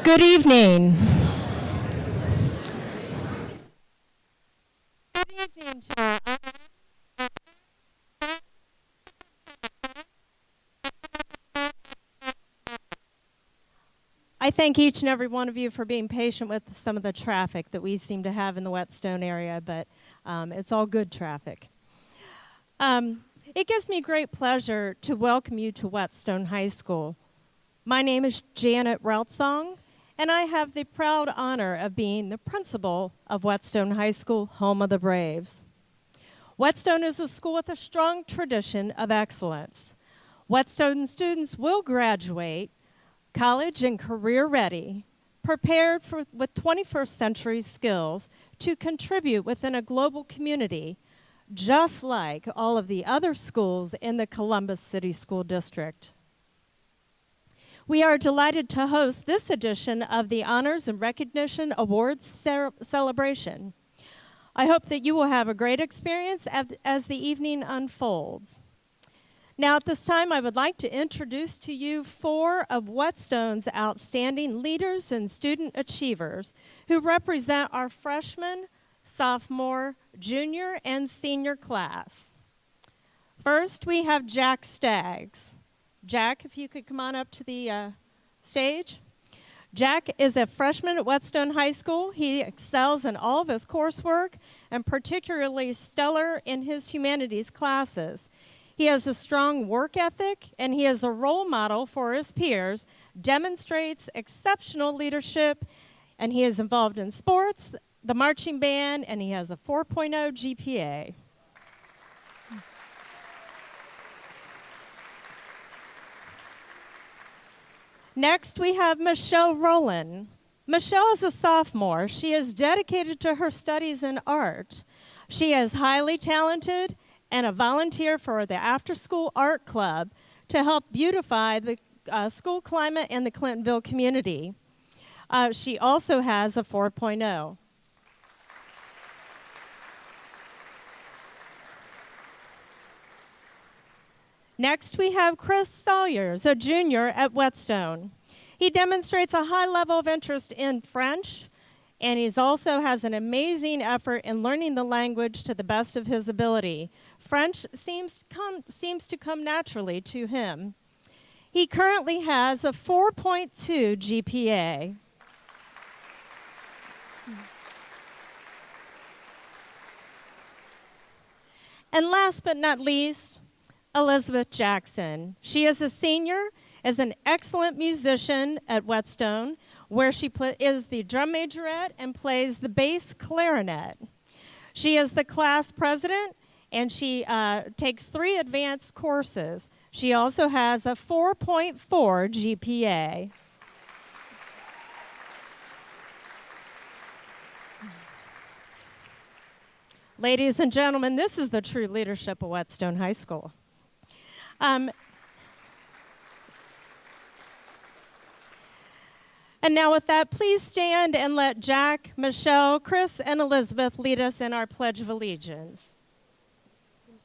Good evening. Good evening to you. I thank each and every one of you for being patient with some of the traffic that we seem to have in the Whetstone area, but it's all good traffic. It gives me great pleasure to welcome you to Whetstone High School. My name is Janet Reltzong, and I have the proud honor of being the principal of Whetstone High School, home of the Braves. Whetstone is a school with a strong tradition of excellence. Whetstone students will graduate college and career ready, prepared with 21st century skills to contribute within a global community, just like all of the other schools in the Columbus City School District. We are delighted to host this edition of the Honors and Recognition Awards celebration. I hope that you will have a great experience as the evening unfolds. Now, at this time, I would like to introduce to you 4 of Whetstone's outstanding leaders and student achievers who represent our freshman, sophomore, junior, and senior class. First, we have Jack Staggs. Jack, if you could come on up to the stage. Jack is a freshman at Whetstone High School. He excels in all of his coursework and particularly stellar in his humanities classes. He has a strong work ethic, and he is a role model for his peers, demonstrates exceptional leadership, and he is involved in sports, the marching band, and he has a 4.0 GPA. Next, we have Michelle Rowland. Michelle is a sophomore. She is dedicated to her studies in art. She is highly talented and a volunteer for the after-school art club to help beautify the school climate in the Clintonville community. She also has a 4.0. Next, we have Chris Sawyers, a junior at Whetstone. He demonstrates a high level of interest in French, and he also has an amazing effort in learning the language to the best of his ability. French seems to come naturally to him. He currently has a 4.2 GPA. And last but not least, Elizabeth Jackson. She is a senior, is an excellent musician at Whetstone, where she is the drum majorette and plays the bass clarinet. She is the class president, and she takes 3 advanced courses. She also has a 4.4 GPA. Ladies and gentlemen, this is the true leadership of Whetstone High School. And now with that, please stand and let Jack, Michelle, Chris, and Elizabeth lead us in our Pledge of Allegiance.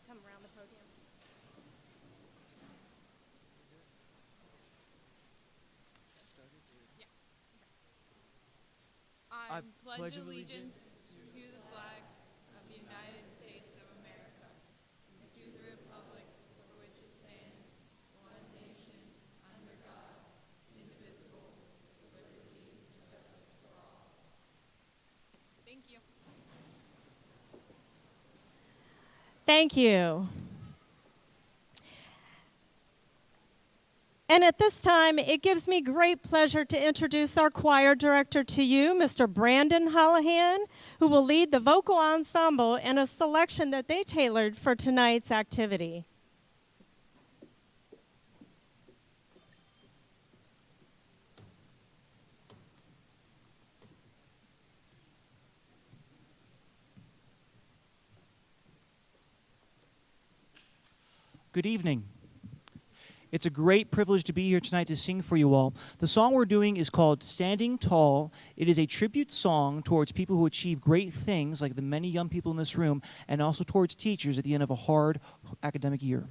Come around the podium. I pledge allegiance to the flag of the United States of America and to the republic for which it stands, one nation, under God, indivisible, with liberty and justice for all. Thank you. Thank you. And at this time, it gives me great pleasure to introduce our choir director to you, Mr. Brandon Hollahan, who will lead the vocal ensemble in a selection that they tailored for tonight's activity. Good evening. It's a great privilege to be here tonight to sing for you all. The song we're doing is called Standing Tall. It is a tribute song towards people who achieve great things, like the many young people in this room, and also towards teachers at the end of a hard academic year.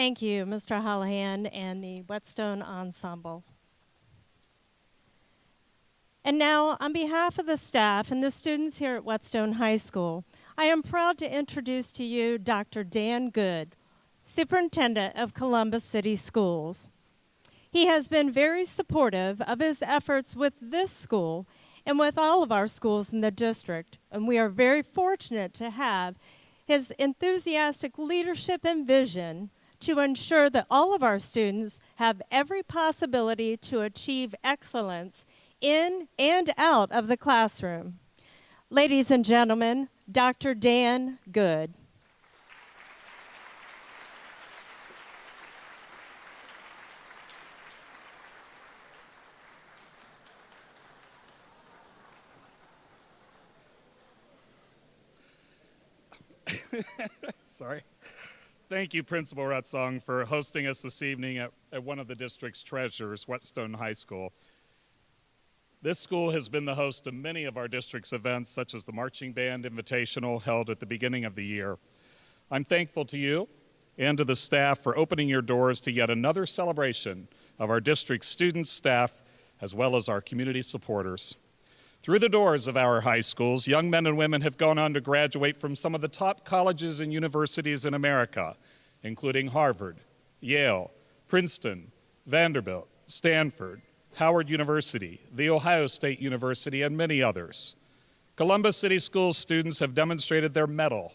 Thank you, Mr. Hallahan and the Whetstone Ensemble. And now, on behalf of the staff and the students here at Whetstone High School, I am proud to introduce to you Dr. Dan Good, Superintendent of Columbus City Schools. He has been very supportive of his efforts with this school and with all of our schools in the district, and we are very fortunate to have his enthusiastic leadership and vision to ensure that all of our students have every possibility to achieve excellence in and out of the classroom. Ladies and gentlemen, Dr. Dan Good. Sorry. Thank you, Principal Rutsong, for hosting us this evening at one of the district's treasures, Whetstone High School. This school has been the host of many of our district's events, such as the Marching Band Invitational held at the beginning of the year. I'm thankful to you and to the staff for opening your doors to yet another celebration of our district's students, staff, as well as our community supporters. Through the doors of our high schools, young men and women have gone on to graduate from some of the top colleges and universities in America, including Harvard, Yale, Princeton, Vanderbilt, Stanford, Howard University, The Ohio State University, and many others. Columbus City Schools students have demonstrated their mettle,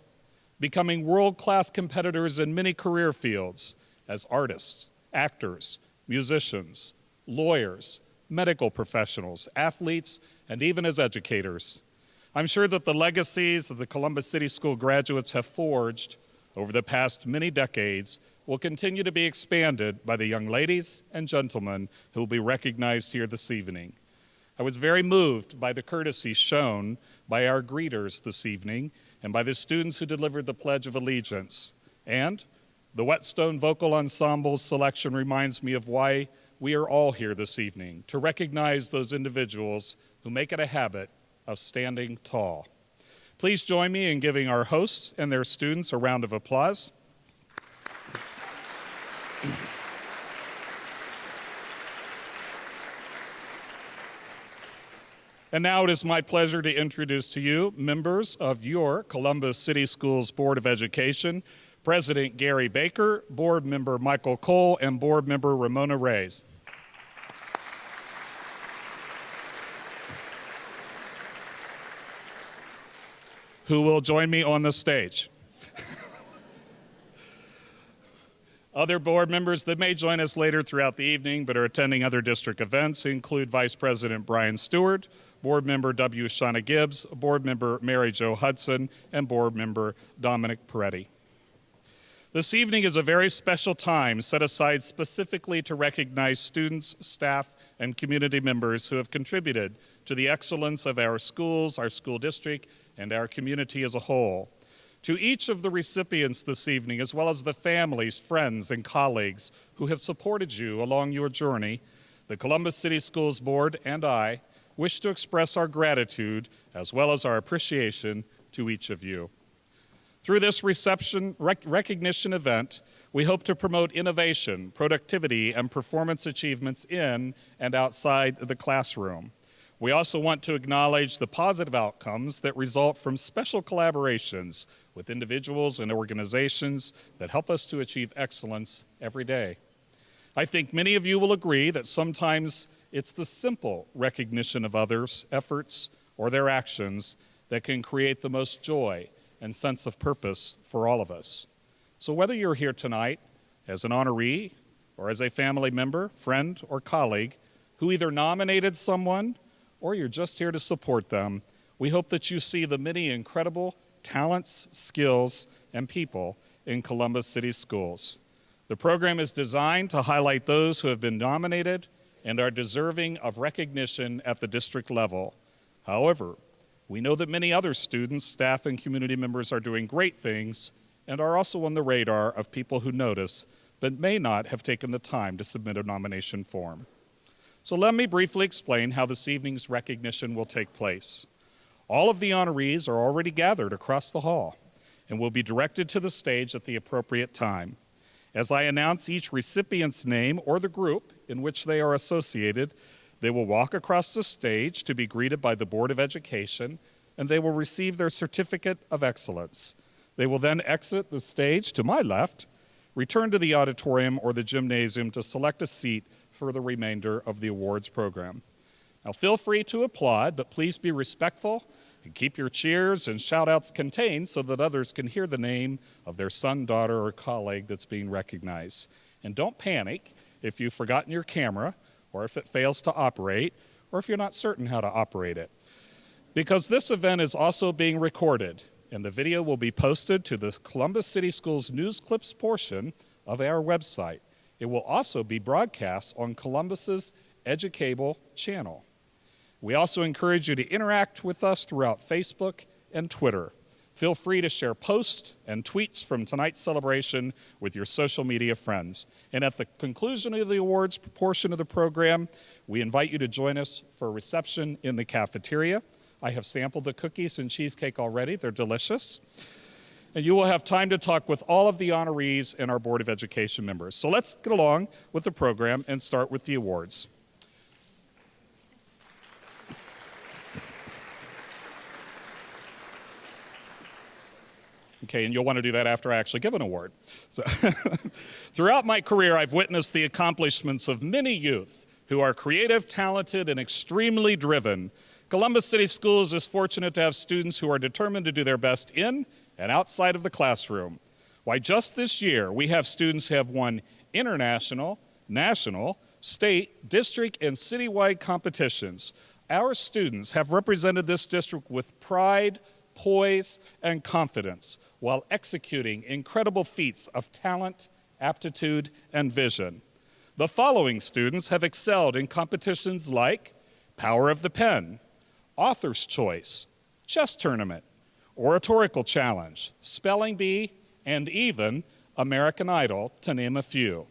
becoming world-class competitors in many career fields as artists, actors, musicians, lawyers, medical professionals, athletes, and even as educators. I'm sure that the legacies of the Columbus City School graduates have forged over the past many decades will continue to be expanded by the young ladies and gentlemen who will be recognized here this evening. I was very moved by the courtesy shown by our greeters this evening and by the students who delivered the Pledge of Allegiance. And the Whetstone Vocal Ensemble's selection reminds me of why we are all here this evening, to recognize those individuals who make it a habit of standing tall. Please join me in giving our hosts and their students a round of applause. And now it is my pleasure to introduce to you members of your Columbus City Schools Board of Education, President Gary Baker, Board Member Michael Cole, and Board Member Ramona Reyes. Who will join me on the stage. Other board members that may join us later throughout the evening but are attending other district events include Vice President Brian Stewart, Board Member W. Shauna Gibbs, Board Member Mary Jo Hudson, and Board Member Dominic Peretti. This evening is a very special time set aside specifically to recognize students, staff, and community members who have contributed to the excellence of our schools, our school district, and our community as a whole. To each of the recipients this evening, as well as the families, friends, and colleagues who have supported you along your journey, the Columbus City Schools Board and I wish to express our gratitude as well as our appreciation to each of you. Through this recognition event, we hope to promote innovation, productivity, and performance achievements in and outside the classroom. We also want to acknowledge the positive outcomes that result from special collaborations with individuals and organizations that help us to achieve excellence every day. I think many of you will agree that sometimes it's the simple recognition of others' efforts or their actions that can create the most joy and sense of purpose for all of us. So whether you're here tonight as an honoree or as a family member, friend, or colleague who either nominated someone or you're just here to support them, we hope that you see the many incredible talents, skills, and people in Columbus City Schools. The program is designed to highlight those who have been nominated and are deserving of recognition at the district level. However, we know that many other students, staff, and community members are doing great things and are also on the radar of people who notice but may not have taken the time to submit a nomination form. So let me briefly explain how this evening's recognition will take place. All of the honorees are already gathered across the hall and will be directed to the stage at the appropriate time. As I announce each recipient's name or the group in which they are associated, they will walk across the stage to be greeted by the Board of Education, and they will receive their Certificate of Excellence. They will then exit the stage to my left, return to the auditorium or the gymnasium to select a seat for the remainder of the awards program. Now feel free to applaud, but please be respectful and keep your cheers and shout-outs contained so that others can hear the name of their son, daughter, or colleague that's being recognized. And don't panic if you've forgotten your camera, or if it fails to operate, or if you're not certain how to operate it. Because this event is also being recorded, and the video will be posted to the Columbus City Schools News Clips portion of our website. It will also be broadcast on Columbus's Educable channel. We also encourage you to interact with us throughout Facebook and Twitter. Feel free to share posts and tweets from tonight's celebration with your social media friends. And at the conclusion of the awards portion of the program, we invite you to join us for a reception in the cafeteria. I have sampled the cookies and cheesecake already. They're delicious. And you will have time to talk with all of the honorees and our Board of Education members. So let's get along with the program and start with the awards. Okay, and you'll want to do that after I actually give an award. So throughout my career, I've witnessed the accomplishments of many youth who are creative, talented, and extremely driven. Columbus City Schools is fortunate to have students who are determined to do their best in and outside of the classroom. Why, just this year, we have students who have won international, national, state, district, and citywide competitions. Our students have represented this district with pride, poise, and confidence while executing incredible feats of talent, aptitude, and vision. The following students have excelled in competitions like Power of the Pen, Author's Choice, Chess Tournament, Oratorical Challenge, Spelling Bee, and even American Idol, to name a few.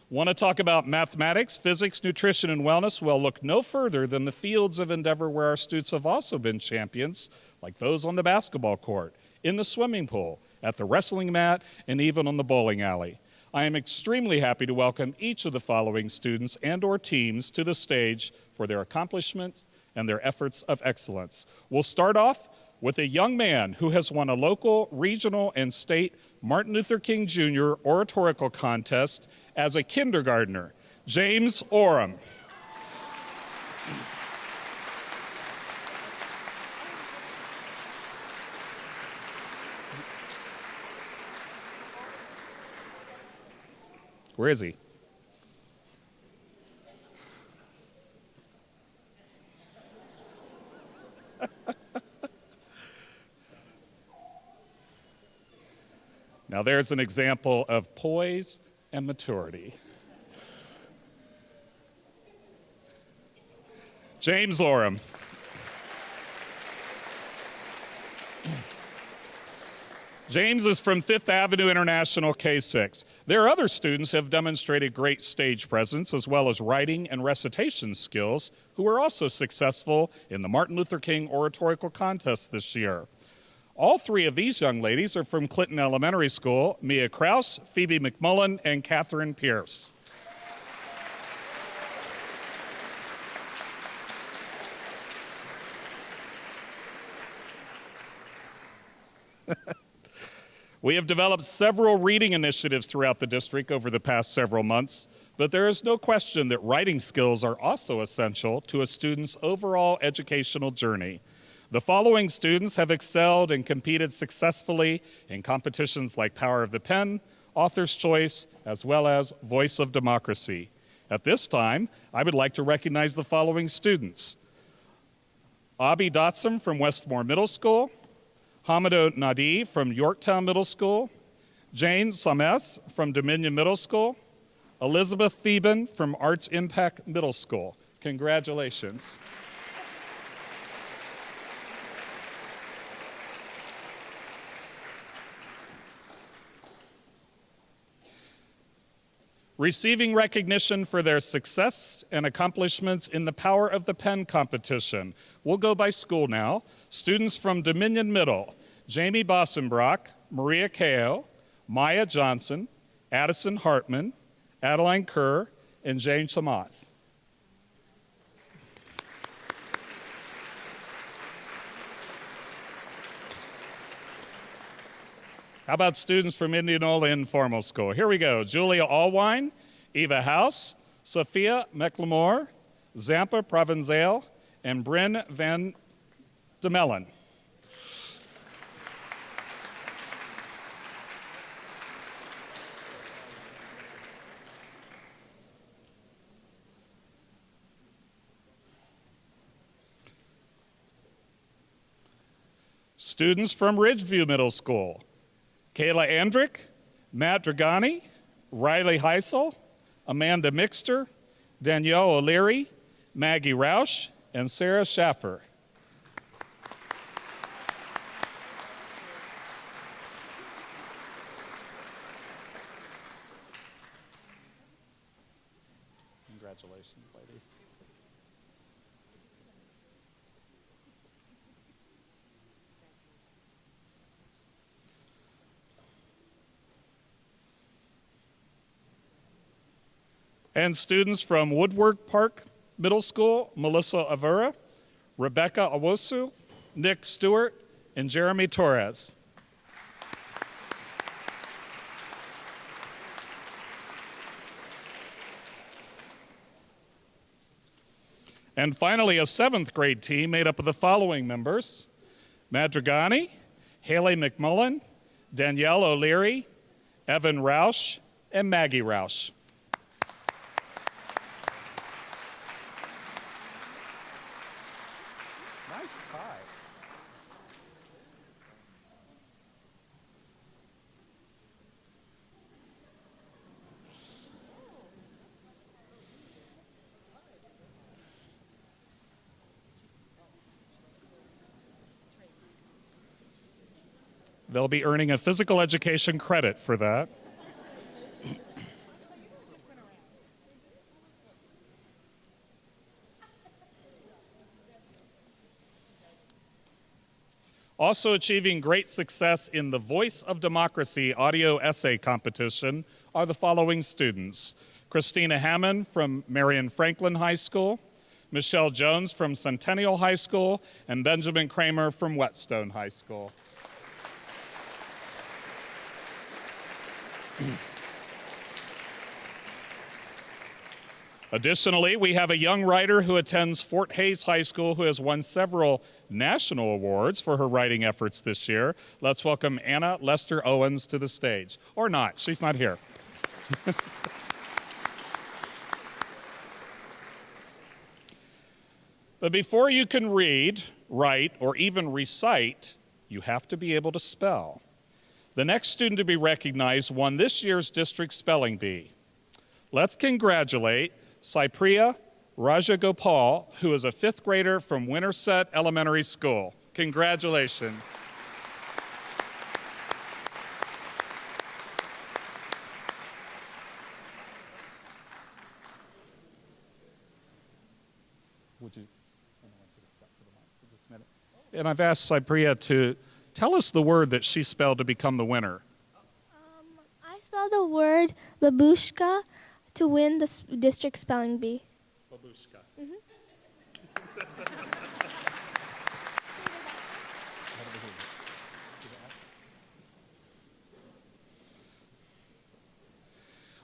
Want to talk about mathematics, physics, nutrition, and wellness? Well, look no further than the fields of endeavor where our students have also been champions, like those on the basketball court, in the swimming pool, at the wrestling mat, and even on the bowling alley. I am extremely happy to welcome each of the following students and/or teams to the stage for their accomplishments and their efforts of excellence. We'll start off with a young man who has won a local, regional, and state Martin Luther King Jr. oratorical contest as a kindergartner, James Oram. Where is he? Now there's an example of poise and maturity. James Oram. James is from Fifth Avenue International K6. There are other students who have demonstrated great stage presence as well as writing and recitation skills who were also successful in the Martin Luther King oratorical contest this year. All three of these young ladies are from Clinton Elementary School: Mia Krause, Phoebe McMullen, and Catherine Pierce. We have developed several reading initiatives throughout the district over the past several months, but there is no question that writing skills are also essential to a student's overall educational journey. The following students have excelled and competed successfully in competitions like Power of the Pen, Author's Choice, as well as Voice of Democracy. At this time, I would like to recognize the following students: Abi Dotson from Westmore Middle School, Hamidou Nadi from Yorktown Middle School, Jane Sames from Dominion Middle School, Elizabeth Theben from Arts Impact Middle School. Congratulations. Receiving recognition for their success and accomplishments in the Power of the Pen competition. We'll go by school now. Students from Dominion Middle: Jamie Bossenbrock, Maria Kao, Maya Johnson, Addison Hartman, Adeline Kerr, and Jane Chamas. How about students from Indianola Informal School? Here we go. Julia Allwine, Eva House, Sophia McLemore, Zampa Provenzale, and Bryn Van de Mellen. Students from Ridgeview Middle School: Kayla Andrick, Matt Dragani, Riley Heisel, Amanda Mixter, Danielle O'Leary, Maggie Roush, and Sarah Schaffer. Congratulations, ladies. And students from Woodward Park Middle School: Melissa Avera, Rebecca Awosu, Nick Stewart, and Jeremy Torres. And finally, a 7th grade team made up of the following members: Madragani, Haley McMullen, Danielle O'Leary, Evan Roush, and Maggie Roush. Nice tie. They'll be earning a physical education credit for that. Also achieving great success in the Voice of Democracy audio essay competition are the following students: Christina Hammond from Marion Franklin High School, Michelle Jones from Centennial High School, and Benjamin Kramer from Whetstone High School. Additionally, we have a young writer who attends Fort Hays High School who has won several national awards for her writing efforts this year. Let's welcome Anna Lester Owens to the stage. Or not, she's not here. But before you can read, write, or even recite, you have to be able to spell. The next student to be recognized won this year's district spelling bee. Let's congratulate Cypriya Rajagopal, who is a 5th grader from Winterset Elementary School. Congratulations. Would you, I want you to step to the mic for just a minute. And I've asked Cypriya to tell us the word that she spelled to become the winner. I spelled the word babushka to win the district spelling bee. Babushka.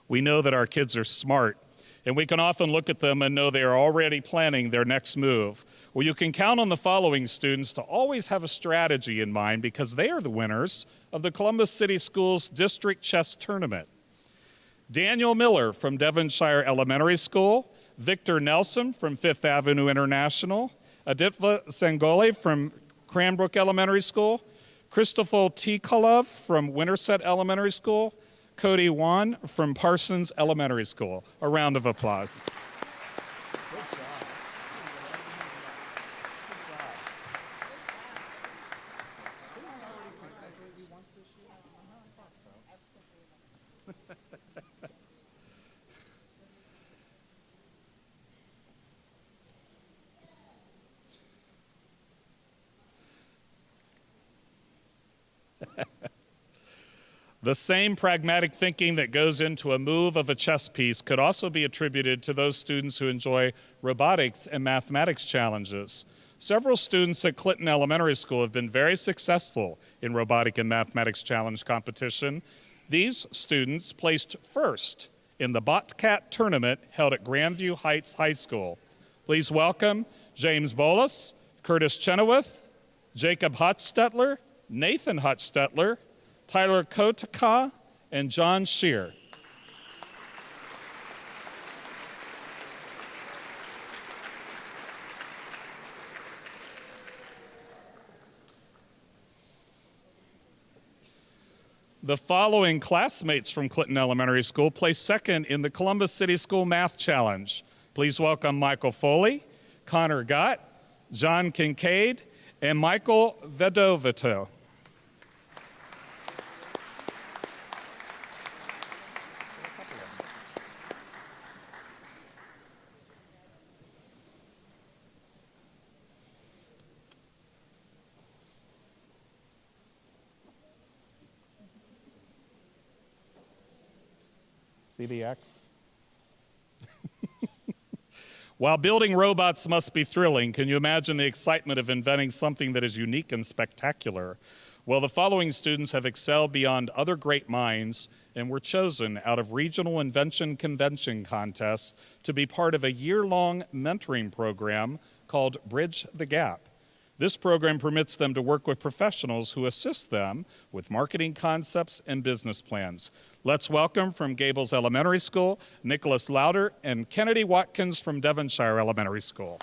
We know that our kids are smart, and we can often look at them and know they are already planning their next move. Well, you can count on the following students to always have a strategy in mind because they are the winners of the Columbus City Schools District Chess Tournament. Daniel Miller from Devonshire Elementary School, Victor Nelson from Fifth Avenue International, Aditva Sangole from Cranbrook Elementary School, Christopher Tikolov from Winterset Elementary School, Cody Wan from Parsons Elementary School. A round of applause. The same pragmatic thinking that goes into a move of a chess piece could also be attributed to those students who enjoy robotics and mathematics challenges. Several students at Clinton Elementary School have been very successful in robotic and mathematics challenge competition. These students placed first in the Botcat tournament held at Grandview Heights High School. Please welcome James Bolus, Curtis Chenoweth, Jacob Hochstetler, Nathan Hochstetler, Tyler Kotaka, and John Shear. The following classmates from Clinton Elementary School placed second in the Columbus City School Math Challenge. Please welcome Michael Foley, Connor Gott, John Kincaid, and Michael Vedovito. CBX. While building robots must be thrilling, can you imagine the excitement of inventing something that is unique and spectacular? Well, the following students have excelled beyond other great minds and were chosen out of regional invention convention contests to be part of a year-long mentoring program called Bridge the Gap. This program permits them to work with professionals who assist them with marketing concepts and business plans. Let's welcome from Gables Elementary School, Nicholas Lauder and Kennedy Watkins from Devonshire Elementary School.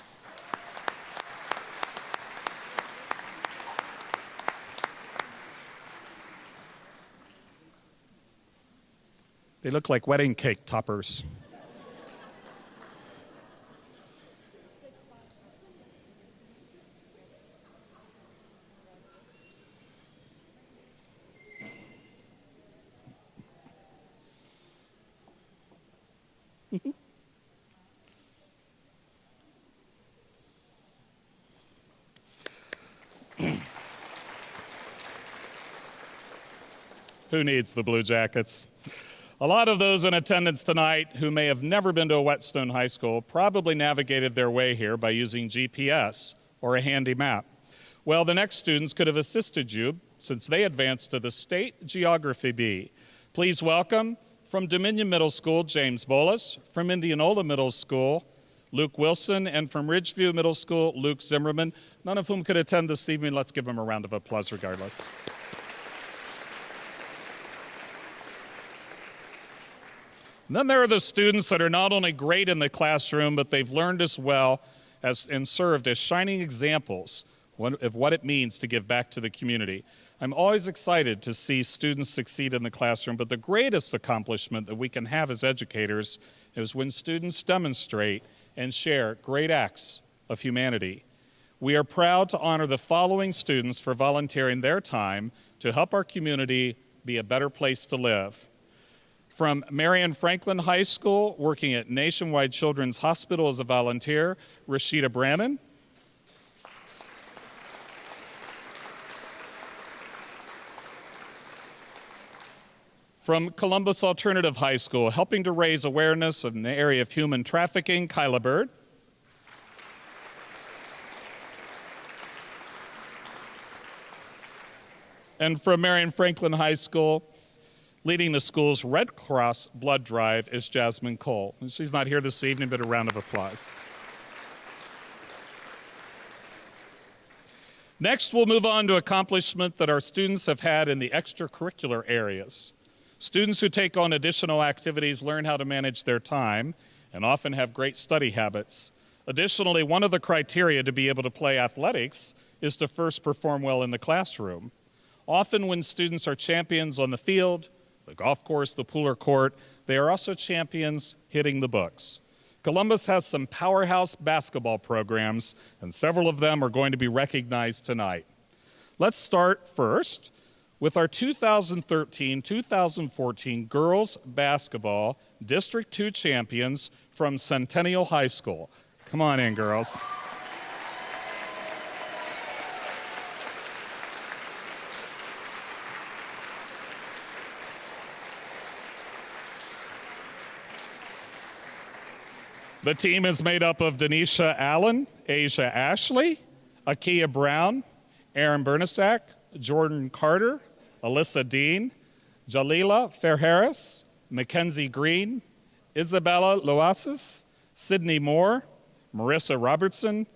They look like wedding cake toppers. Who needs the Blue Jackets? A lot of those in attendance tonight who may have never been to a Whetstone High School probably navigated their way here by using GPS or a handy map. Well, the next students could have assisted you since they advanced to the State Geography B. Please welcome from Dominion Middle School, James Bolus, from Indianola Middle School, Luke Wilson, and from Ridgeview Middle School, Luke Zimmerman, none of whom could attend this evening. Let's give them a round of applause regardless. And then there are the students that are not only great in the classroom, but they've learned as well as and served as shining examples of what it means to give back to the community. I'm always excited to see students succeed in the classroom, but the greatest accomplishment that we can have as educators is when students demonstrate and share great acts of humanity. We are proud to honor the following students for volunteering their time to help our community be a better place to live. From Marion Franklin High School, working at Nationwide Children's Hospital as a volunteer, Rashida Brannon. From Columbus Alternative High School, helping to raise awareness in the area of human trafficking, Kyla Bird. And from Marion Franklin High School, leading the school's Red Cross blood drive is Jasmine Cole. And she's not here this evening, but a round of applause. Next, we'll move on to accomplishment that our students have had in the extracurricular areas. Students who take on additional activities learn how to manage their time and often have great study habits. Additionally, one of the criteria to be able to play athletics is to first perform well in the classroom. Often when students are champions on the field, the golf course, the pool or court, they are also champions hitting the books. Columbus has some powerhouse basketball programs, and several of them are going to be recognized tonight. Let's start first with our 2013-2014 girls basketball District 2 champions from Centennial High School. Come on in, girls. The team is made up of Denisha Allen, Asia Ashley, Akia Brown, Aaron Bernasak, Jordan Carter, Alyssa Dean, Jalila Fairharris, Mackenzie Green, Isabella Loasis, Sydney Moore, Marissa Robertson,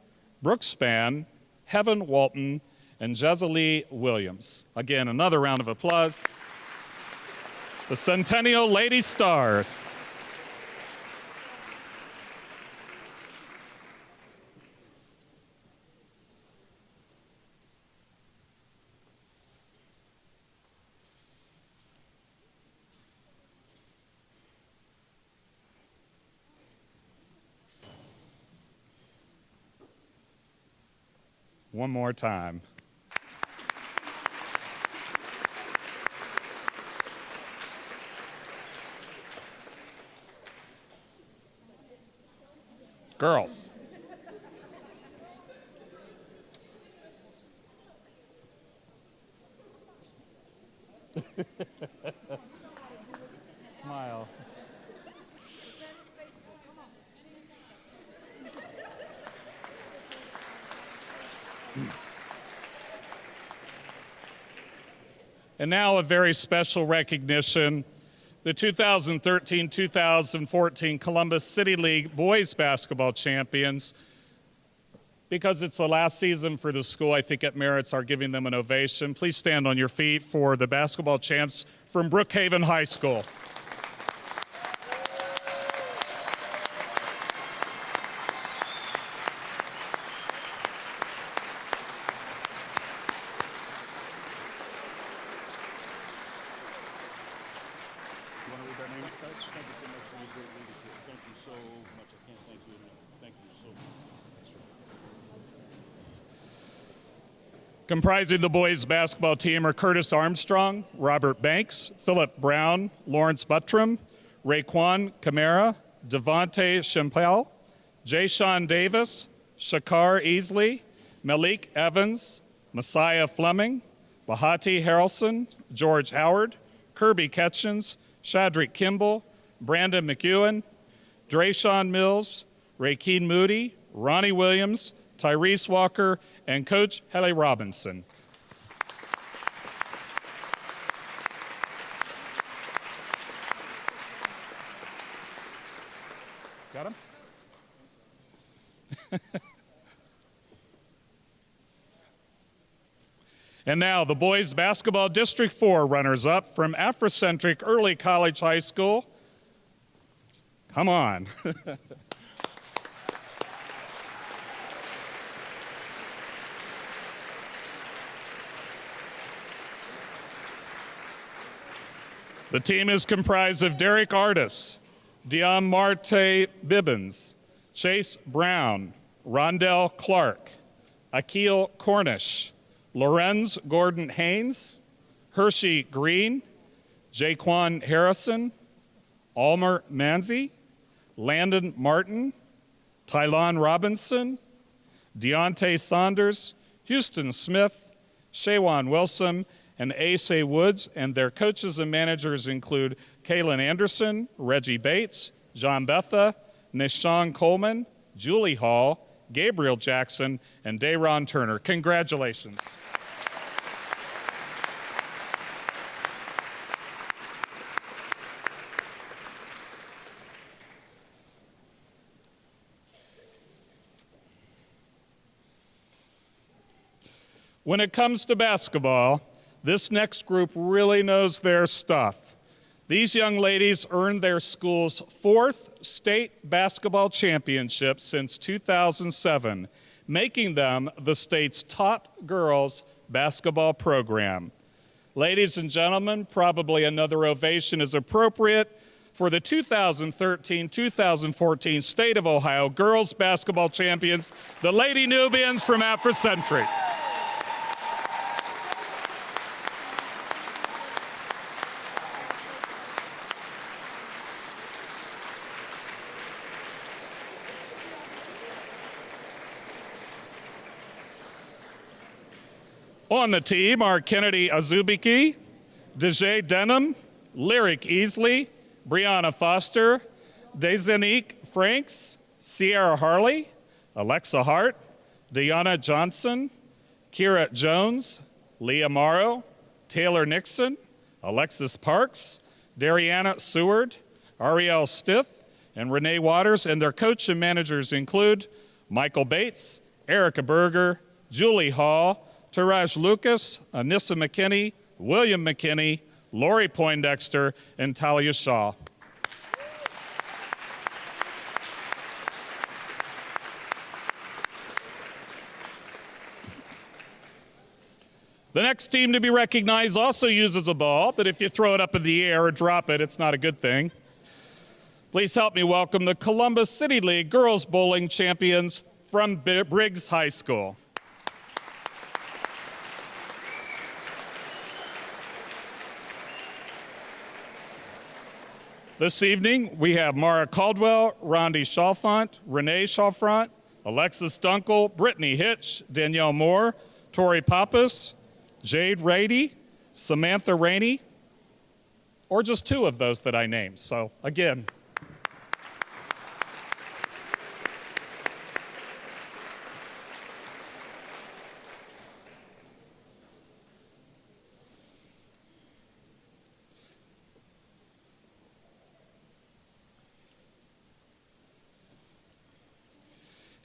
Brooke Spann, Heaven Walton, and Jezalee Williams. Again, another round of applause. The Centennial Lady Stars. One more time. Girls. Smile. And now a very special recognition. The 2013-2014 Columbus City League Boys Basketball Champions. Because it's the last season for the school, I think it merits our giving them an ovation. Please stand on your feet for the basketball champs from Brookhaven High School. Comprising the boys' basketball team are Curtis Armstrong, Robert Banks, Philip Brown, Lawrence Buttram, Raekwon Camara, Devontae Shempel, Jayshawn Davis, Shakar Easley, Malik Evans, Messiah Fleming, Bahati Harrelson, George Howard, Kirby Ketchens, Shadrick Kimball, Brandon McEwen, Drayshawn Mills, Rakeem Moody, Ronnie Williams, Tyrese Walker, and Coach Helly Robinson. Got him? And now the boys basketball District 4 runners-up from Afrocentric Early College High School. Come on. The team is comprised of Derek Artis, Dion Marte Bibbins, Chase Brown, Rondell Clark, Akil Cornish, Lorenz Gordon Haynes, Hershey Green, Jaquan Harrison, Almer Manzi, Landon Martin, Tylon Robinson, Deontay Saunders, Houston Smith, Shawan Wilson, and Asa Woods, and their coaches and managers include Kaylin Anderson, Reggie Bates, John Betha, Nishan Coleman, Julie Hall, Gabriel Jackson, and Dayron Turner. Congratulations. When it comes to basketball, this next group really knows their stuff. These young ladies earned their school's 4th state basketball championship since 2007, making them the state's top girls basketball program. Ladies and gentlemen, probably another ovation is appropriate for the 2013-2014 State of Ohio girls basketball champions, the Lady Nubians from Afrocentric. On the team are Kennedy Azubiki, Dejae Denham, Lyric Easley, Brianna Foster, Desanique Franks, Sierra Harley, Alexa Hart, Deanna Johnson, Kira Jones, Leah Morrow, Taylor Nixon, Alexis Parks, Dariana Seward, Ariel Stith, and Renee Waters, and their coach and managers include Michael Bates, Erica Berger, Julie Hall, Taraj Lucas, Anissa McKinney, William McKinney, Lori Poindexter, and Talia Shaw. The next team to be recognized also uses a ball, but if you throw it up in the air or drop it, it's not a good thing. Please help me welcome the Columbus City League Girls Bowling Champions from Briggs High School. This evening, we have Mara Caldwell, Rondi Chalfant, Renee Chalfant, Alexis Dunkel, Brittany Hitch, Danielle Moore, Tori Pappas, Jade Rady, Samantha Rainey, or just two of those that I named. So again,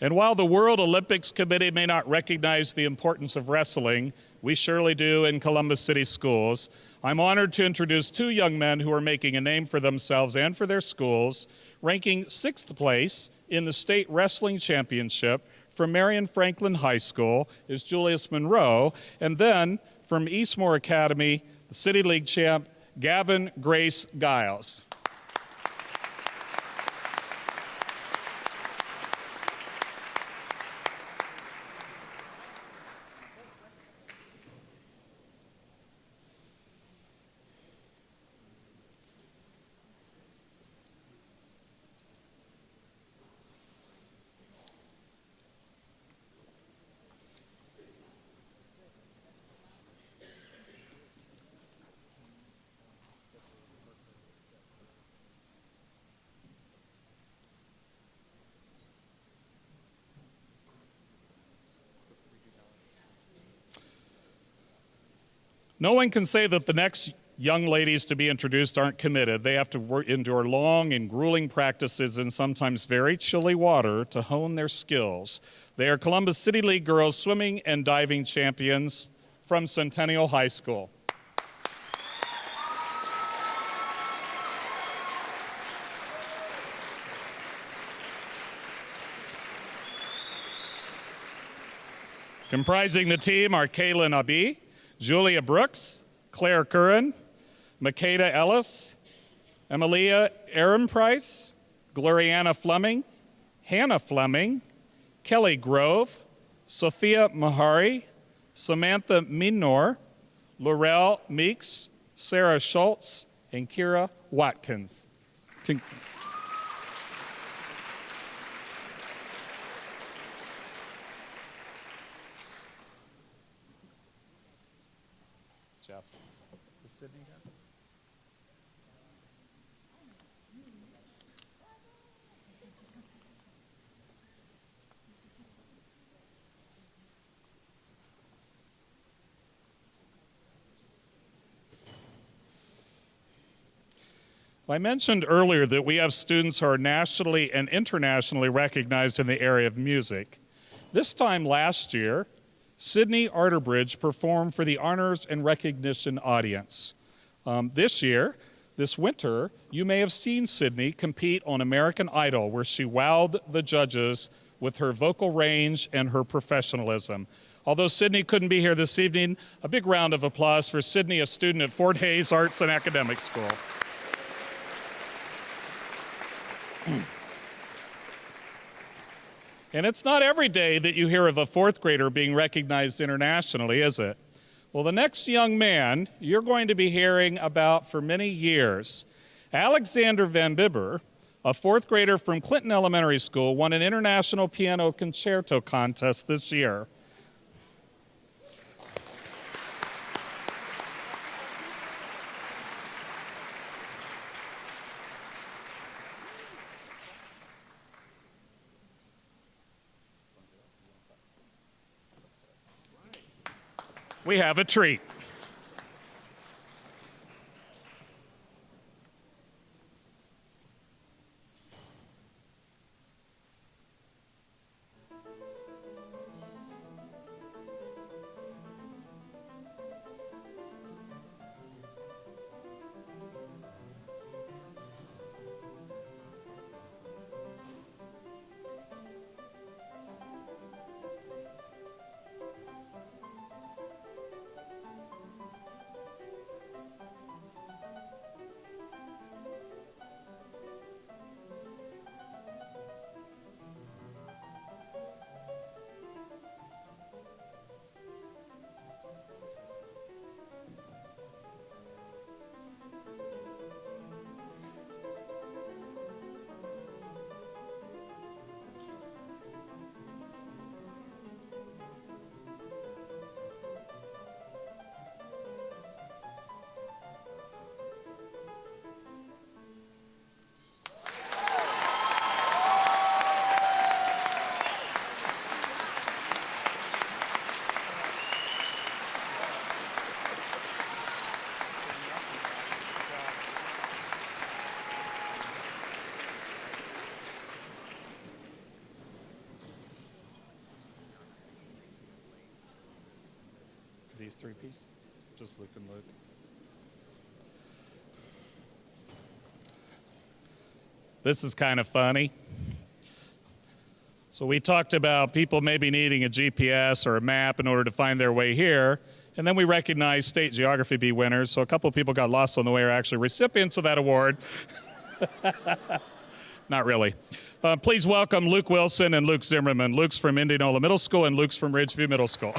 and while the World Olympics Committee may not recognize the importance of wrestling, we surely do in Columbus City Schools. I'm honored to introduce two young men who are making a name for themselves and for their schools. Ranking 6th place in the state wrestling championship from Marion Franklin High School is Julius Monroe. And then from Eastmore Academy, the City League champ, Gavin Grace Giles. No one can say that the next young ladies to be introduced aren't committed. They have to endure long and grueling practices in sometimes very chilly water to hone their skills. They are Columbus City League girls swimming and diving champions from Centennial High School. Comprising the team are Kaylin Abi, Julia Brooks, Claire Curran, Makeda Ellis, Emilia Aaron Price, Gloriana Fleming, Hannah Fleming, Kelly Grove, Sophia Mahari, Samantha Minor, Laurel Meeks, Sarah Schultz, and Kira Watkins. Jeff, is Sydney here? Well, I mentioned earlier that we have students who are nationally and internationally recognized in the area of music. This time last year, Sydney Arterbridge performed for the Honors and Recognition audience. This winter, you may have seen Sydney compete on American Idol, where she wowed the judges with her vocal range and her professionalism. Although Sydney couldn't be here this evening, a big round of applause for Sydney, a student at Fort Hays Arts and Academic School. And it's not every day that you hear of a fourth grader being recognized internationally, is it? Well, the next young man you're going to be hearing about for many years, Alexander Van Bibber, a fourth grader from Clinton Elementary School, won an international piano concerto contest this year. We have a treat. These three pieces? Just look and look. This is kind of funny. So we talked about people maybe needing a GPS or a map in order to find their way here, and then we recognized state geography bee winners, so a couple of people got lost on the way are actually recipients of that award. Not really. Please welcome Luke Wilson and Luke Zimmerman. Luke's from Indianola Middle School and Luke's from Ridgeview Middle School.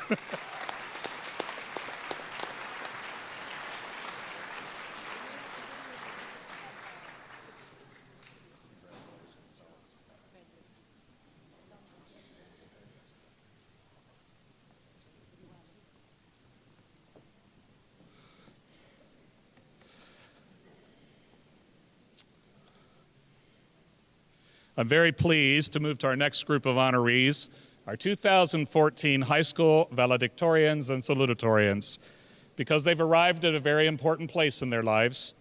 I'm very pleased to move to our next group of honorees, our 2014 high school valedictorians and salutatorians, because they've arrived at a very important place in their lives.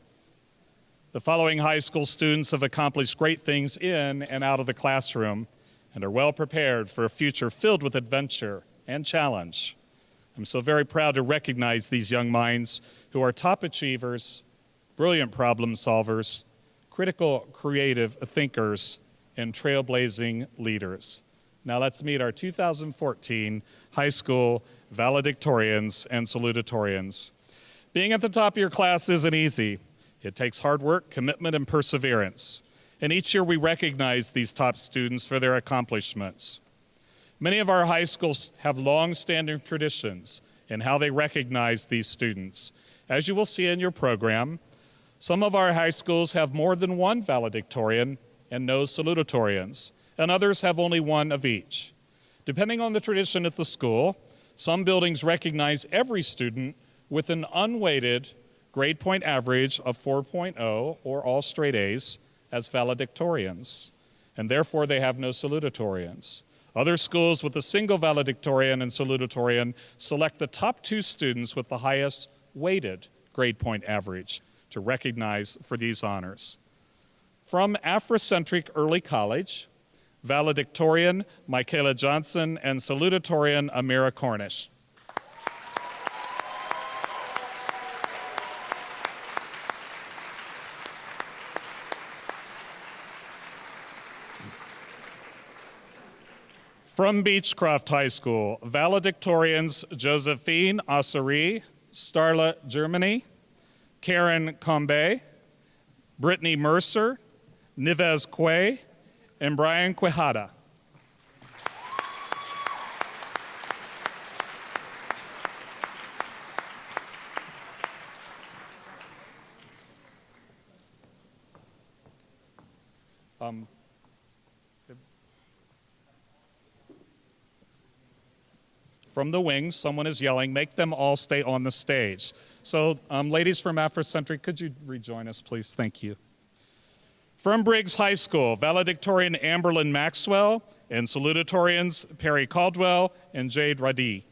The following high school students have accomplished great things in and out of the classroom and are well prepared for a future filled with adventure and challenge. I'm so very proud to recognize these young minds who are top achievers, brilliant problem solvers, critical creative thinkers, and trailblazing leaders. Now let's meet our 2014 high school valedictorians and salutatorians. Being at the top of your class isn't easy. It takes hard work, commitment, and perseverance. And each year we recognize these top students for their accomplishments. Many of our high schools have long-standing traditions in how they recognize these students. As you will see in your program, some of our high schools have more than one valedictorian and no salutatorians, and others have only one of each. Depending on the tradition at the school, some buildings recognize every student with an unweighted grade point average of 4.0 or all straight A's as valedictorians, and therefore they have no salutatorians. Other schools with a single valedictorian and salutatorian select the top two students with the highest weighted grade point average to recognize for these honors. From Afrocentric Early College, valedictorian Michaela Johnson and salutatorian Amira Cornish. From Beechcroft High School, valedictorians Josephine Assari, Starla Germany, Karen Combe, Brittany Mercer, Nivez Quay, and Brian Quijada. From the wings, someone is yelling, make them all stay on the stage. So, ladies from Afrocentric, could you rejoin us, please? Thank you. From Briggs High School, valedictorian Amberlyn Maxwell and salutatorians Perry Caldwell and Jade Radee.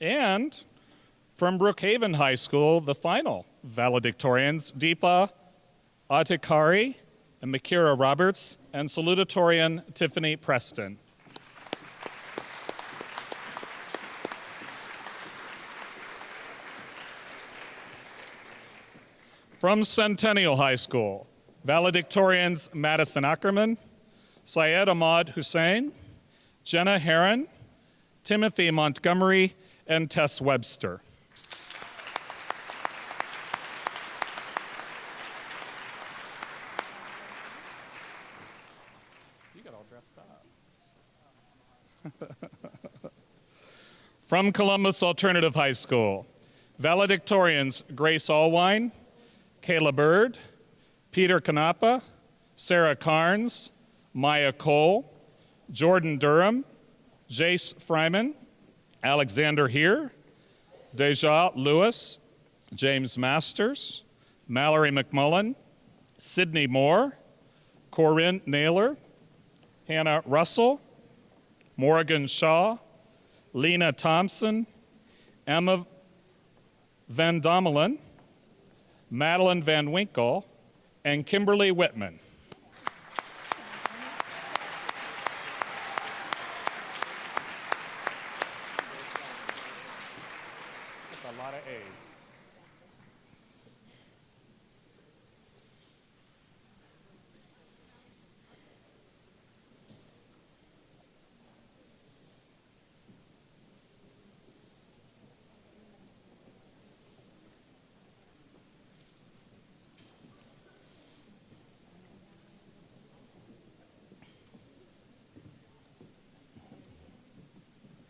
And from Brookhaven High School, the final valedictorians, Deepa Atikari and Makira Roberts, and salutatorian Tiffany Preston. From Centennial High School, valedictorians Madison Ackerman, Syed Ahmad Hussein, Jenna Heron, Timothy Montgomery, and Tess Webster. You got all dressed up. From Columbus Alternative High School, valedictorians Grace Allwine, Kayla Bird, Peter Canapa, Sarah Carnes, Maya Cole, Jordan Durham, Jace Fryman, Alexander Heer, Deja Lewis, James Masters, Mallory McMullen, Sydney Moore, Corinne Naylor, Hannah Russell, Morgan Shaw, Lena Thompson, Emma Van Dommelen, Madeline Van Winkle, and Kimberly Whitman. That's a lot of A's.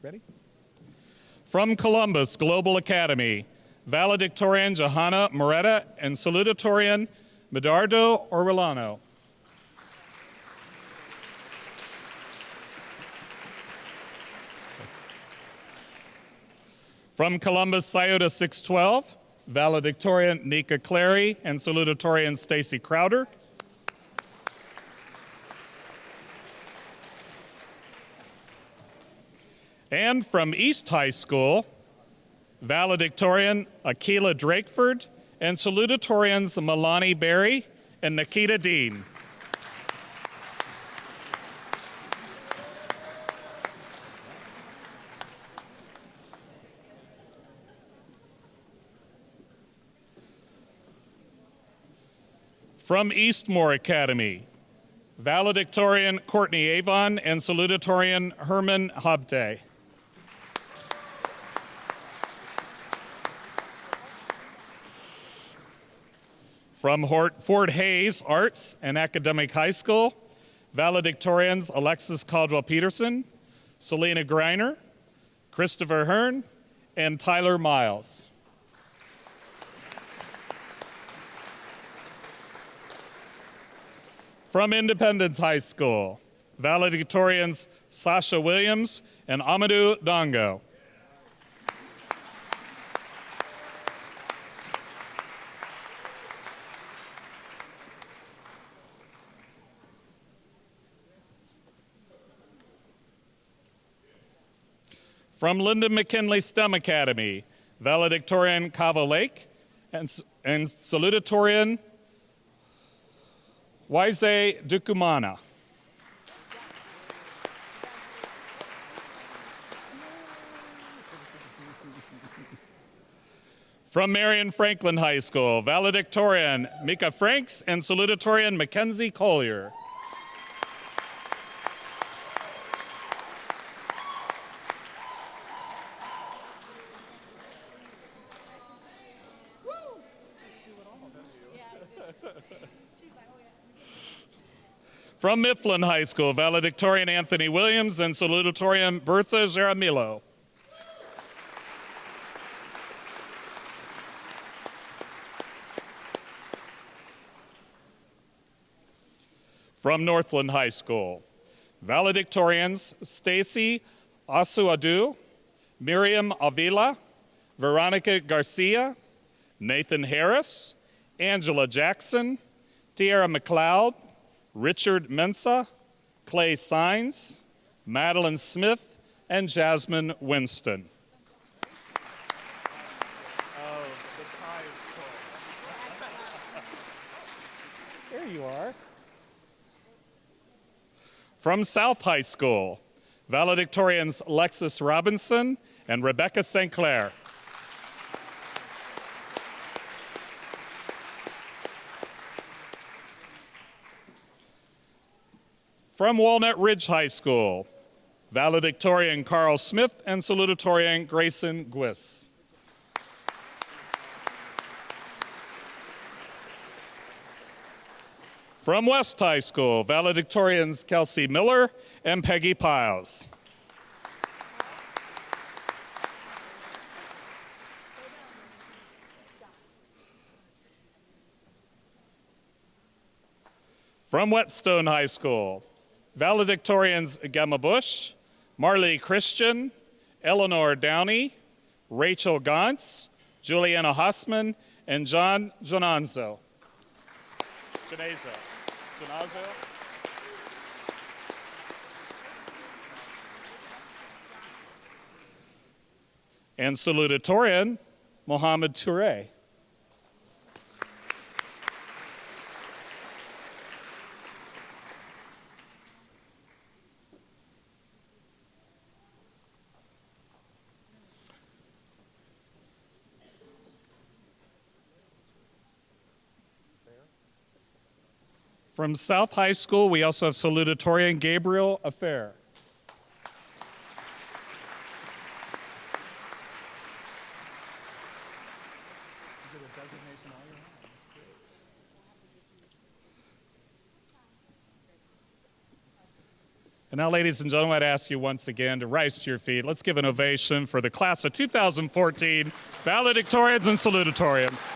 Ready? From Columbus Global Academy, valedictorian Johanna Moretta and salutatorian Medardo Orellano. From Columbus Scioto 612, valedictorian Nika Clary and salutatorian Stacy Crowder. And from East High School, valedictorian Akila Drakeford and salutatorians Milani Berry and Nikita Dean. From Eastmore Academy, valedictorian Courtney Avon and salutatorian Herman Habte. From Fort Hayes Arts and Academic High School, valedictorians Alexis Caldwell Peterson, Selena Greiner, Christopher Hearn, and Tyler Miles. From Independence High School, valedictorians Sasha Williams and Amadou Dongo. From Lyndon McKinley STEM Academy, valedictorian Kava Lake and salutatorian Waise Dukumana. From Marion Franklin High School, valedictorian Mika Franks and salutatorian Mackenzie Collier. From Mifflin High School, valedictorian Anthony Williams and salutatorian Bertha Jaramillo. From Northland High School, valedictorians Stacy Asuadu, Miriam Avila, Veronica Garcia, Nathan Harris, Angela Jackson, Tiara McLeod, Richard Mensa, Clay Sines, Madeline Smith, and Jasmine Winston. There you are. From South High School, valedictorians Lexus Robinson and Rebecca St. Clair. From Walnut Ridge High School, valedictorian Carl Smith and salutatorian Grayson Gwiss. From West High School, valedictorians Kelsey Miller and Peggy Piles. From Whetstone High School, valedictorians Gemma Bush, Marley Christian, Eleanor Downey, Rachel Gantz, Juliana Hossman, and John Genazo. And salutatorian Mohammed Touré. From South High School, we also have salutatorian Gabriel Affair. And now, ladies and gentlemen, I'd ask you once again to rise to your feet. Let's give an ovation for the class of 2014 valedictorians and salutatorians.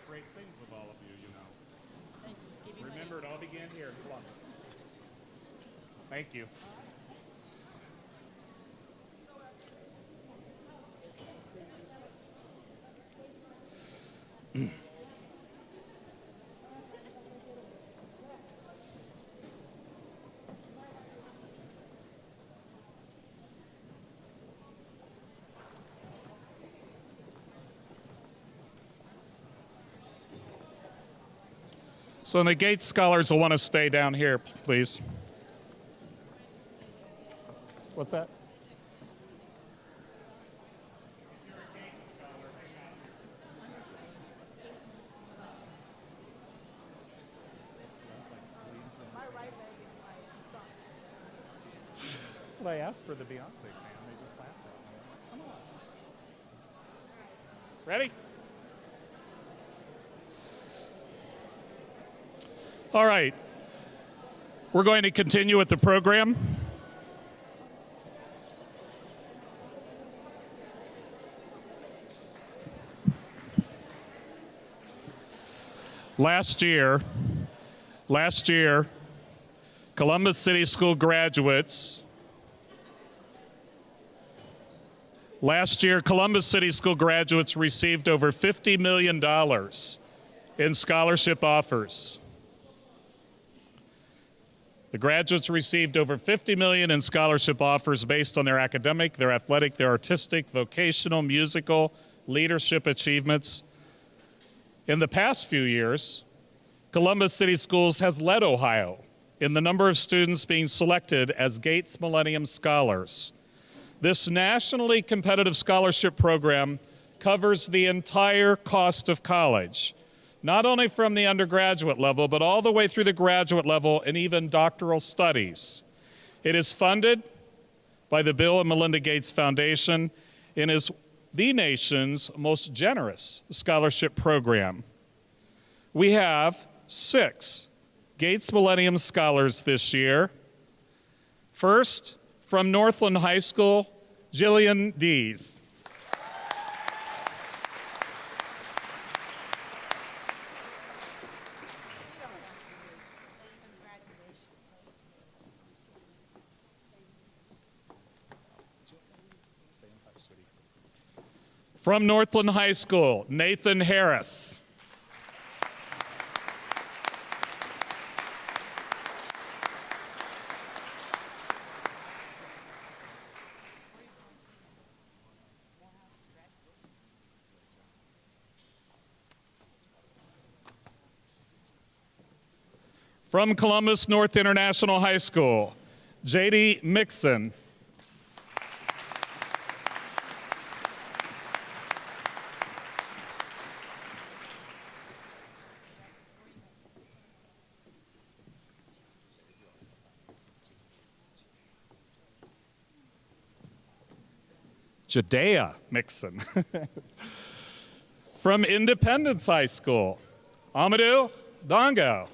Great things of all of you, you know. Remember, it all began here in Columbus. Thank you. So the Gates scholars will want to stay down here, please. What's that? That's what I asked for the Beyonce fan. They just laughed at me. Come on. Ready? All right. We're going to continue with the program. Last year, Columbus City School graduates received over $50 million in scholarship offers. The graduates received over $50 million in scholarship offers based on their academic, their athletic, their artistic, vocational, musical, leadership achievements. In the past few years, Columbus City Schools has led Ohio in the number of students being selected as Gates Millennium Scholars. This nationally competitive scholarship program covers the entire cost of college, not only from the undergraduate level, but all the way through the graduate level and even doctoral studies. It is funded by the Bill and Melinda Gates Foundation and is the nation's most generous scholarship program. We have 6 Gates Millennium Scholars this year. First, from Northland High School, Jillian Dees. From Northland High School, Nathan Harris. From Columbus North International High School, J.D. Mixon. Jadea Mixon. From Independence High School, Amadou Dongo.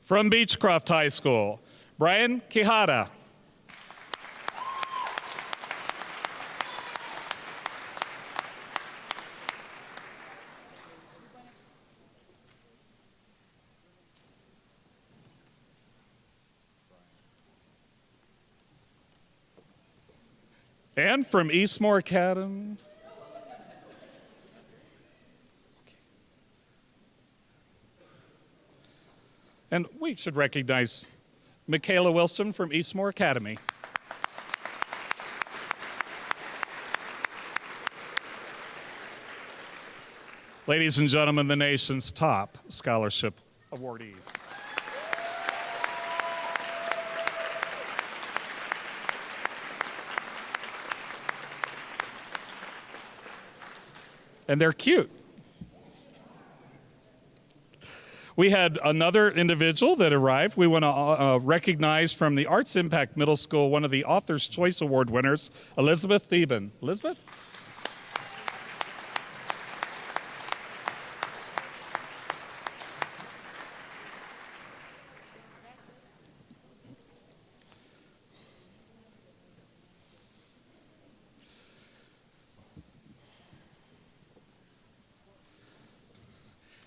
From Beechcroft High School, Brian Quijada. And from Eastmore Academy, and we should recognize Michaela Wilson from Eastmore Academy. Ladies and gentlemen, the nation's top scholarship awardees. And they're cute. We had another individual that arrived. We want to recognize from the Arts Impact Middle School one of the Author's Choice Award winners, Elizabeth Theben. Elizabeth?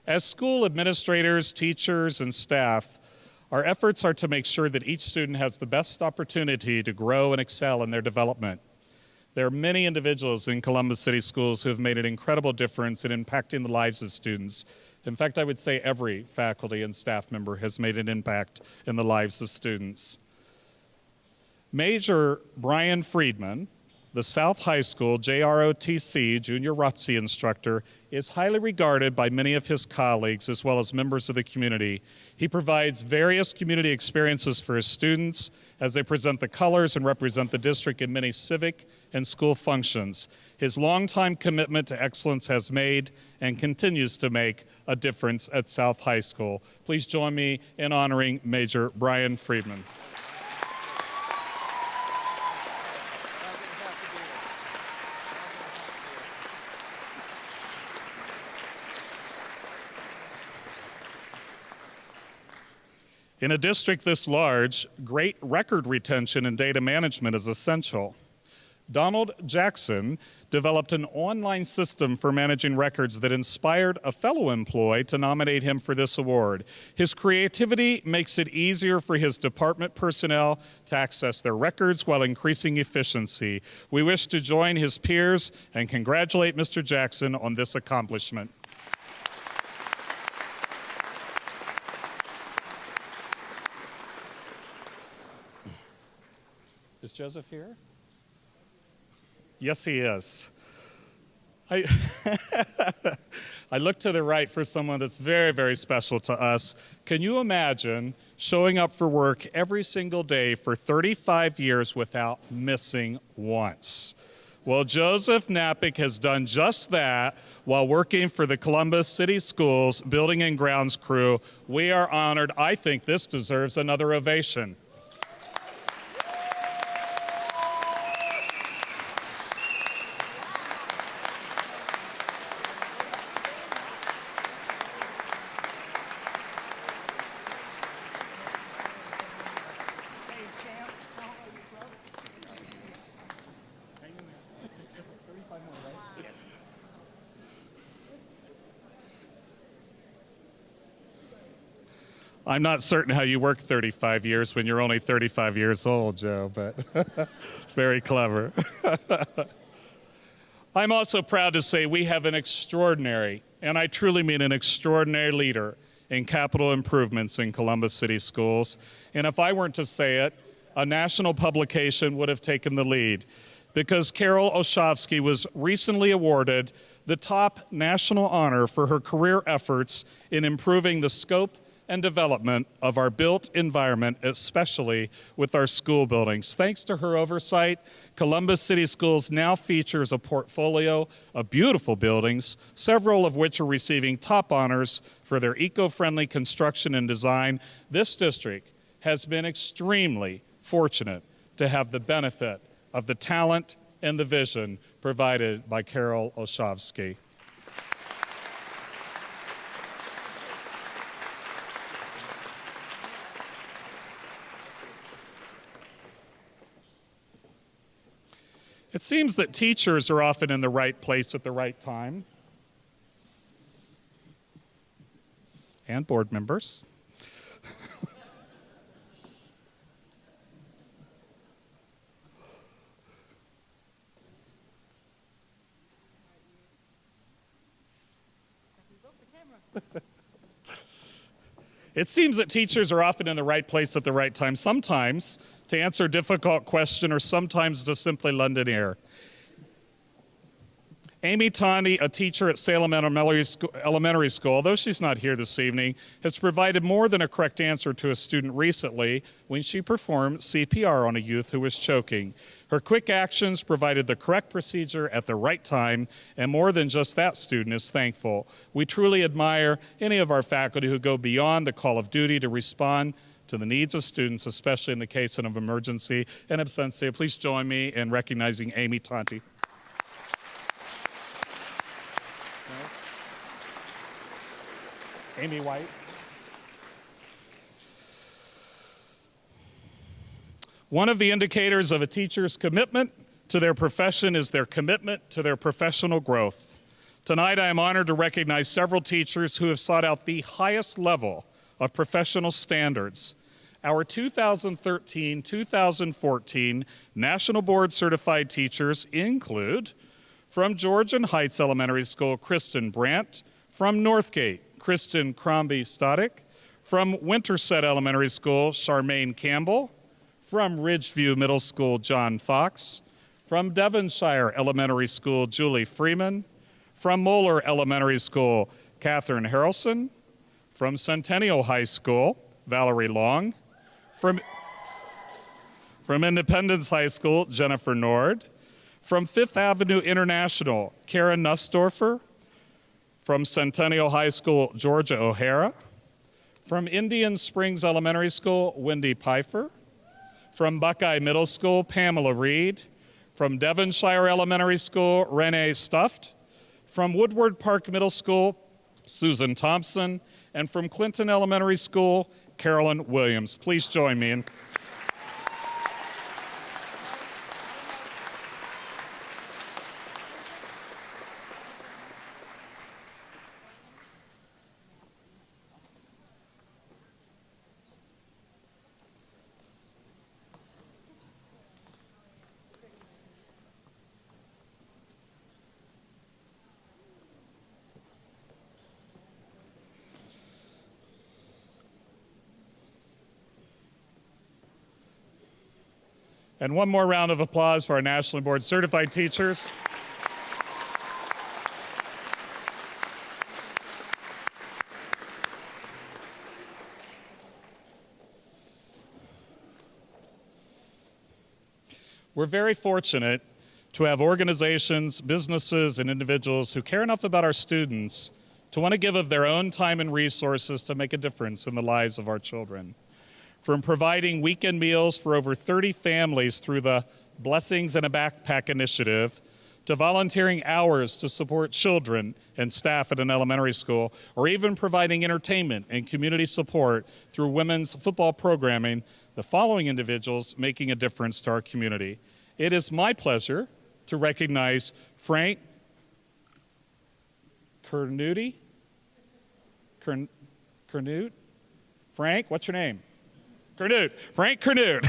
As school administrators, teachers, and staff, our efforts are to make sure that each student has the best opportunity to grow and excel in their development. There are many individuals in Columbus City Schools who have made an incredible difference in impacting the lives of students. In fact, I would say every faculty and staff member has made an impact in the lives of students. Major Brian Friedman, the South High School JROTC junior ROTC instructor, is highly regarded by many of his colleagues as well as members of the community. He provides various community experiences for his students as they present the colors and represent the district in many civic and school functions. His longtime commitment to excellence has made and continues to make a difference at South High School. Please join me in honoring Major Brian Friedman. In a district this large, great record retention and data management is essential. Donald Jackson developed an online system for managing records that inspired a fellow employee to nominate him for this award. His creativity makes it easier for his department personnel to access their records while increasing efficiency. We wish to join his peers and congratulate Mr. Jackson on this accomplishment. Is Joseph here? Yes, he is. I look to the right for someone that's very, very special to us. Can you imagine showing up for work every single day for 35 years without missing once? Well, Joseph Napick has done just that while working for the Columbus City Schools Building and Grounds crew. We are honored. I think this deserves another ovation. I'm not certain how you work 35 years when you're only 35 years old, Joe, but very clever. I'm also proud to say we have an extraordinary, and I truly mean an extraordinary leader in capital improvements in Columbus City Schools. And if I weren't to say it, a national publication would have taken the lead, because Carol Oshavsky was recently awarded the top national honor for her career efforts in improving the scope and development of our built environment, especially with our school buildings. Thanks to her oversight, Columbus City Schools now features a portfolio of beautiful buildings, several of which are receiving top honors for their eco-friendly construction and design. This district has been extremely fortunate to have the benefit of the talent and the vision provided by Carol Oshavsky. It seems that teachers are often in the right place at the right time, and board members. It seems that teachers are often in the right place at the right time, sometimes to answer a difficult question or sometimes to simply lend an ear. Amy Tanti, a teacher at Salem Elementary School, although she's not here this evening, has provided more than a correct answer to a student recently when she performed CPR on a youth who was choking. Her quick actions provided the correct procedure at the right time, and more than just that, student is thankful. We truly admire any of our faculty who go beyond the call of duty to respond to the needs of students, especially in the case of an emergency and absentia. Please join me in recognizing Amy Tanti. Amy White. One of the indicators of a teacher's commitment to their profession is their commitment to their professional growth. Tonight, I am honored to recognize several teachers who have sought out the highest level of professional standards. Our 2013-2014 National Board Certified teachers include, from Georgian Heights Elementary School, Kristen Brandt; from Northgate, Kristen Crombie-Stodick; from Winterset Elementary School, Charmaine Campbell; from Ridgeview Middle School, John Fox; from Devonshire Elementary School, Julie Freeman; from Moeller Elementary School, Catherine Harrelson; from Centennial High School, Valerie Long; from Independence High School, Jennifer Nord; from Fifth Avenue International, Karen Nussdorfer; from Centennial High School, Georgia O'Hara; from Indian Springs Elementary School, Wendy Pfeiffer; from Buckeye Middle School, Pamela Reed; from Devonshire Elementary School, Renee Stuft; from Woodward Park Middle School, Susan Thompson; and from Clinton Elementary School, Carolyn Williams. Please join me in. And one more round of applause for our Nationally Board Certified teachers. We're very fortunate to have organizations, businesses, and individuals who care enough about our students to want to give of their own time and resources to make a difference in the lives of our children. From providing weekend meals for over 30 families through the Blessings in a Backpack initiative, to volunteering hours to support children and staff at an elementary school, or even providing entertainment and community support through women's football programming, the following individuals making a difference to our community. It is my pleasure to recognize Frank Cernute Frank, what's your name? Canute. Frank Canute.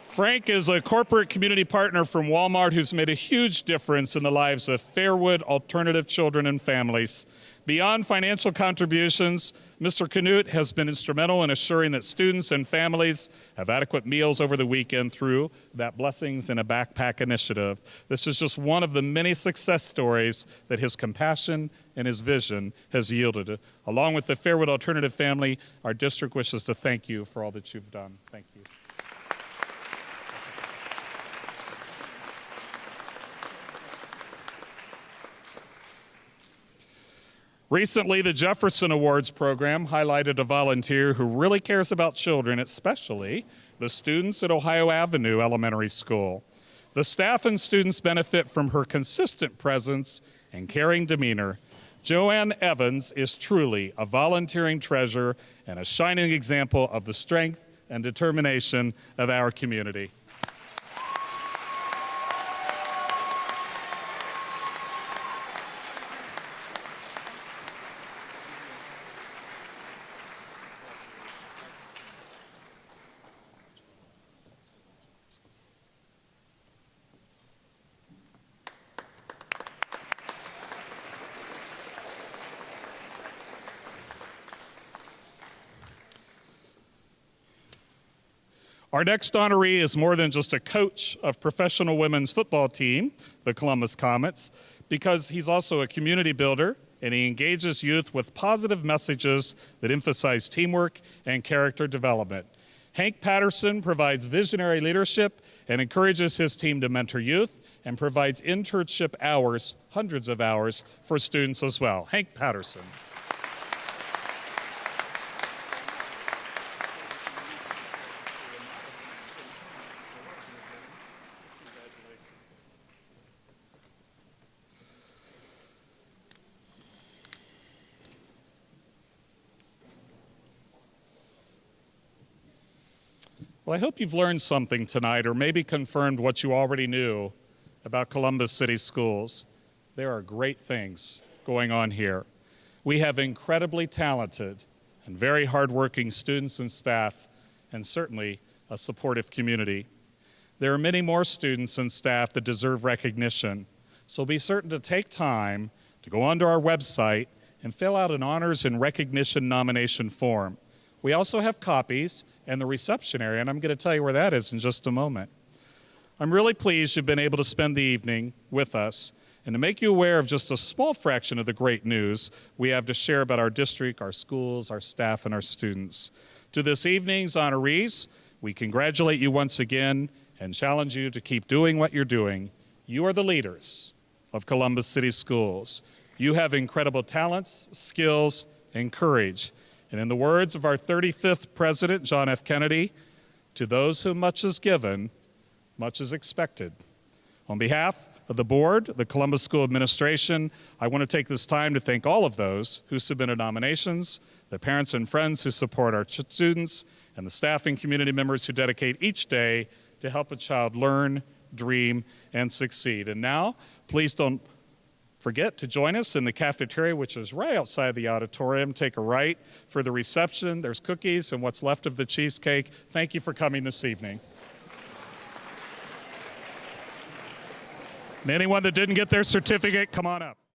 Frank is a corporate community partner from Walmart who's made a huge difference in the lives of Fairwood alternative children and families. Beyond financial contributions, Mr. Canute has been instrumental in assuring that students and families have adequate meals over the weekend through that Blessings in a Backpack initiative. This is just one of the many success stories that his compassion and his vision has yielded. Along with the Fairwood Alternative family, our district wishes to thank you for all that you've done. Thank you. Recently, the Jefferson Awards program highlighted a volunteer who really cares about children, especially the students at Ohio Avenue Elementary School. The staff and students benefit from her consistent presence and caring demeanor. Joanne Evans is truly a volunteering treasure and a shining example of the strength and determination of our community. Our next honoree is more than just a coach of professional women's football team, the Columbus Comets, because he's also a community builder and he engages youth with positive messages that emphasize teamwork and character development. Hank Patterson provides visionary leadership and encourages his team to mentor youth and provides internship hours, hundreds of hours, for students as well. Hank Patterson. Well, I hope you've learned something tonight or maybe confirmed what you already knew about Columbus City Schools. There are great things going on here. We have incredibly talented and very hardworking students and staff, and certainly a supportive community. There are many more students and staff that deserve recognition, so be certain to take time to go onto our website and fill out an honors and recognition nomination form. We also have copies in the reception area, and I'm going to tell you where that is in just a moment. I'm really pleased you've been able to spend the evening with us. And to make you aware of just a small fraction of the great news we have to share about our district, our schools, our staff, and our students. To this evening's honorees, we congratulate you once again and challenge you to keep doing what you're doing. You are the leaders of Columbus City Schools. You have incredible talents, skills, and courage. And in the words of our 35th president, John F. Kennedy, to those whom much is given, much is expected. On behalf of the board, the Columbus School Administration, I want to take this time to thank all of those who submitted nominations, the parents and friends who support our students, and the staff and community members who dedicate each day to help a child learn, dream, and succeed. And now, please don't forget to join us in the cafeteria, which is right outside the auditorium. Take a right for the reception. There's cookies and what's left of the cheesecake. Thank you for coming this evening. And anyone that didn't get their certificate, come on up.